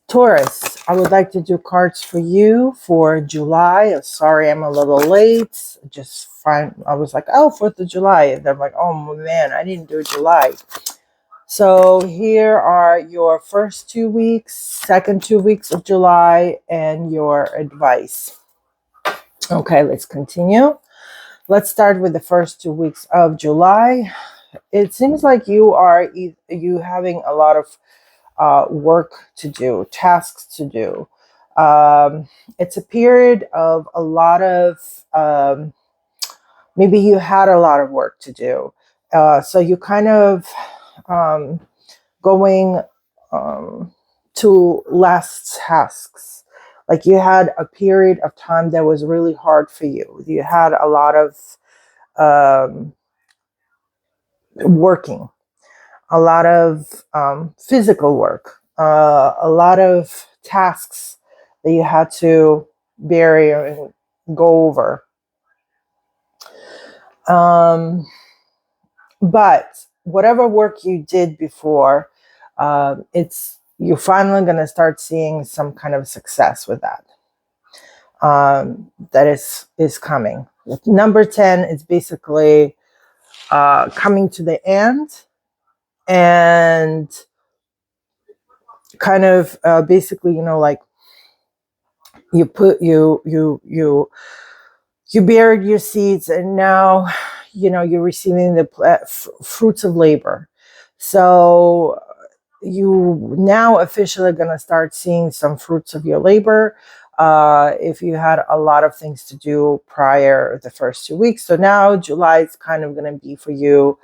Taurus, I would like to do cards for you for July. Sorry, I'm a little late. I was like, oh, 4th of July. And I'm like, oh man, I didn't do July. So here are your first 2 weeks, second 2 weeks of July, and your advice. Okay, let's continue. Let's start with the first 2 weeks of July. It seems like you having a lot of work to do, tasks to do. It's a period of a lot of, maybe you had a lot of work to do. So you kind of um, going to less tasks. Like you had a period of time that was really hard for you. You had a lot of um, working, a lot of physical work, a lot of tasks that you had to bury and go over. But whatever work you did before, you're finally going to start seeing some kind of success with that. That is coming. Number 10 is basically coming to the end, and kind of basically, like you put you buried your seeds, and now you're receiving the fruits of labor. So you now officially going to start seeing some fruits of your labor, if you had a lot of things to do prior the first 2 weeks. So now July is kind of going to be for you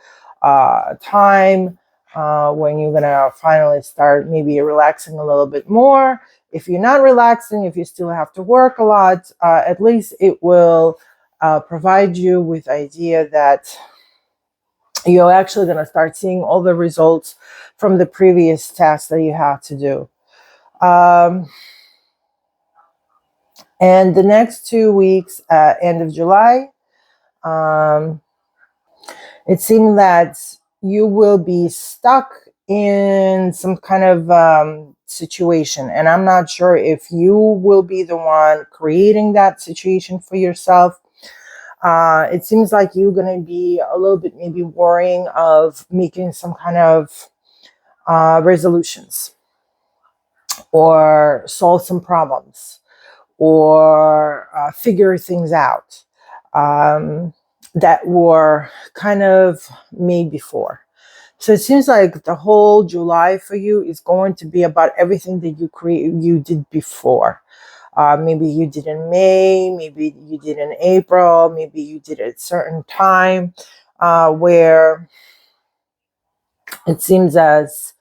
time when you're going to finally start maybe relaxing a little bit more. If you're not relaxing, if you still have to work a lot, at least it will provide you with idea that you're actually going to start seeing all the results from the previous tasks that you had to do. And the next 2 weeks, end of July, it seems that you will be stuck in some kind of situation. And I'm not sure if you will be the one creating that situation for yourself. It seems like you're going to be a little bit maybe worrying of making some kind of resolutions, or solve some problems, or figure things out that were kind of made before. So it seems like the whole July for you is going to be about everything that you did before. Maybe you did in May, maybe you did in April, maybe you did at a certain time, where it seems as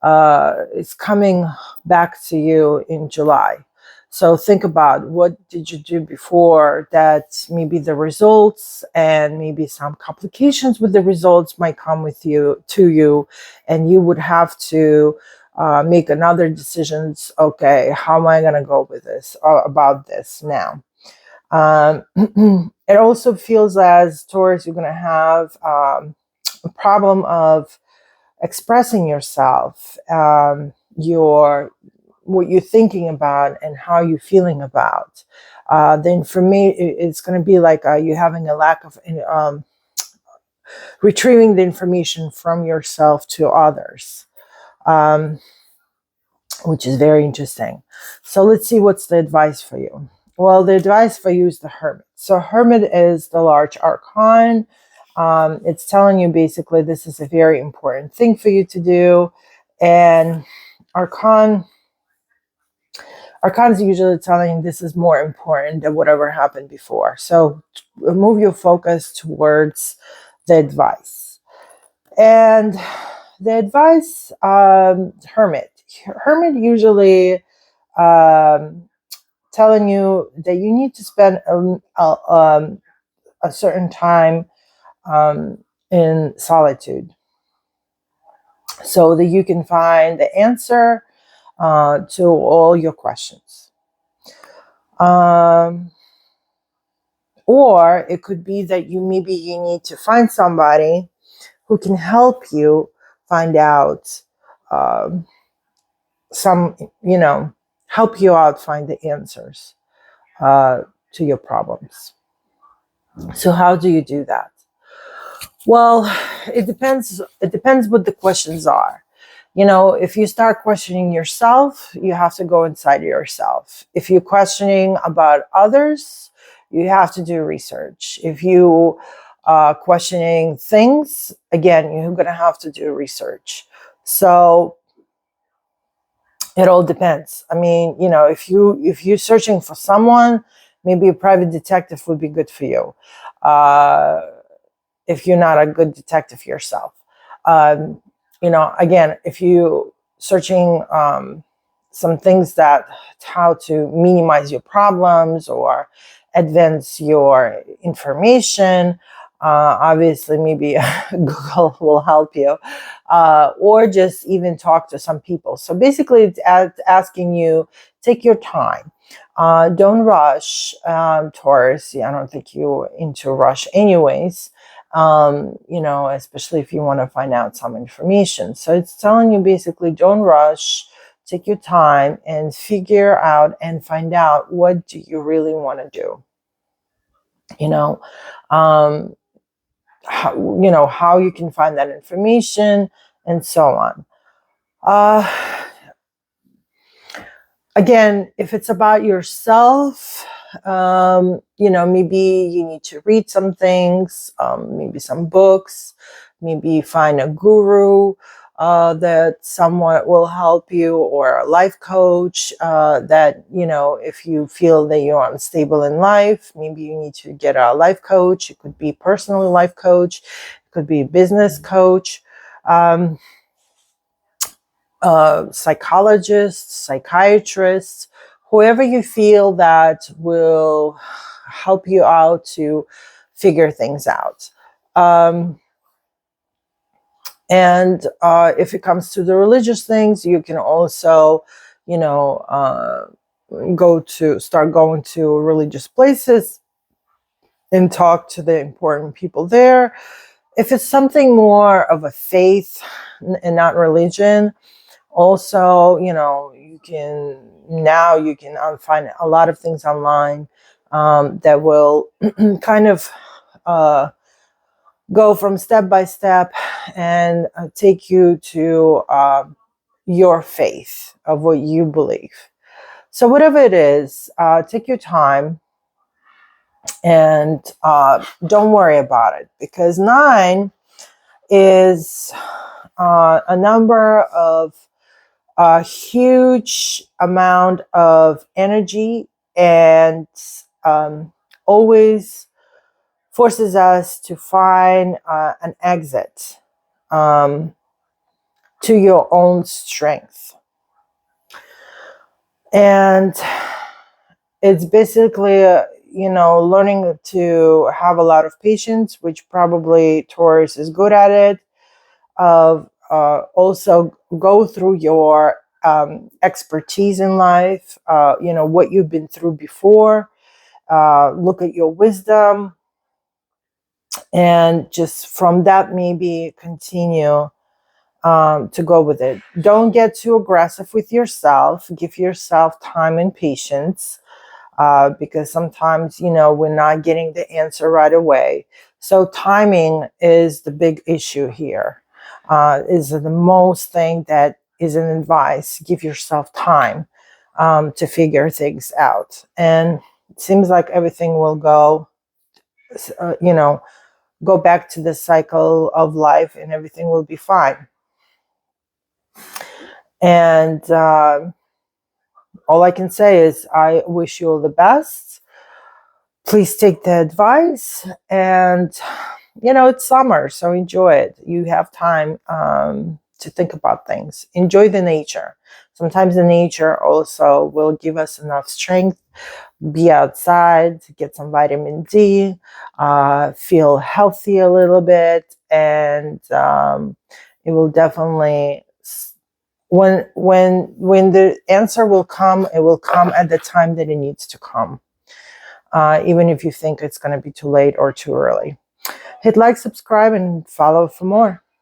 it's coming back to you in July. So think about, what did you do before that maybe the results and maybe some complications with the results might come to you, and you would have to make another decisions. Okay, how am I going to go with this, about this now? It also feels as Taurus, you're going to have a problem of expressing yourself, what you're thinking about and how you're feeling about. Then for me, it's going to be like you having a lack of retrieving the information from yourself to others, which is very interesting. So let's see what's the advice for you. Well, the advice for you is the Hermit. So Hermit is the large archon. It's telling you basically this is a very important thing for you to do. And archons usually telling you this is more important than whatever happened before. So move your focus towards the advice. And the advice, Hermit usually telling you that you need to spend a certain time in solitude, so that you can find the answer to all your questions. Or it could be that you need to find somebody who can help you find out some, help you out find the answers to your problems. So how do you do that? Well, it depends. It depends what the questions are. If you start questioning yourself, you have to go inside yourself. If you're questioning about others, you have to do research. If you are questioning things, again, you're going to have to do research. So it all depends. I mean, if you're searching for someone, maybe a private detective would be good for you. If you're not a good detective yourself. Again, if you searching some things that how to minimize your problems or advance your information, obviously maybe Google will help you, or just even talk to some people. So basically it's asking you, take your time. Don't rush, Taurus. I don't think you're into rush anyways. Especially if you want to find out some information. So it's telling you basically, don't rush, take your time and figure out and find out, what do you really want to do? How you can find that information and so on. Again, if it's about yourself, maybe you need to read some things, maybe some books, maybe find a guru that somewhat will help you, or a life coach that, if you feel that you're unstable in life, maybe you need to get a life coach. It could be personal life coach, it could be business coach. Psychologists, psychiatrists, whoever you feel that will help you out to figure things out. And if it comes to the religious things, you can also, start going to religious places and talk to the important people there. If it's something more of a faith and not religion, also, you can find a lot of things online that will kind of go from step by step and take you to your faith of what you believe. So whatever it is, take your time and don't worry about it, because 9 is a number of a huge amount of energy, and always forces us to find an exit to your own strength. And it's basically, learning to have a lot of patience, which probably Taurus is good at it. Of also go through your expertise in life, what you've been through before, look at your wisdom, and just from that maybe continue to go with it. Don't get too aggressive with yourself. Give yourself time and patience, because sometimes, we're not getting the answer right away. So timing is the big issue here. Is the most thing that is an advice. Give yourself time to figure things out. And it seems like everything will go, go back to the cycle of life, and everything will be fine. And all I can say is I wish you all the best. Please take the advice, and it's summer, so enjoy it. You have time to think about things. Enjoy the nature. Sometimes the nature also will give us enough strength. Be outside, get some vitamin D, feel healthy a little bit, and it will definitely, when the answer will come, it will come at the time that it needs to come. Even if you think it's going to be too late or too early. Hit like, subscribe, and follow for more.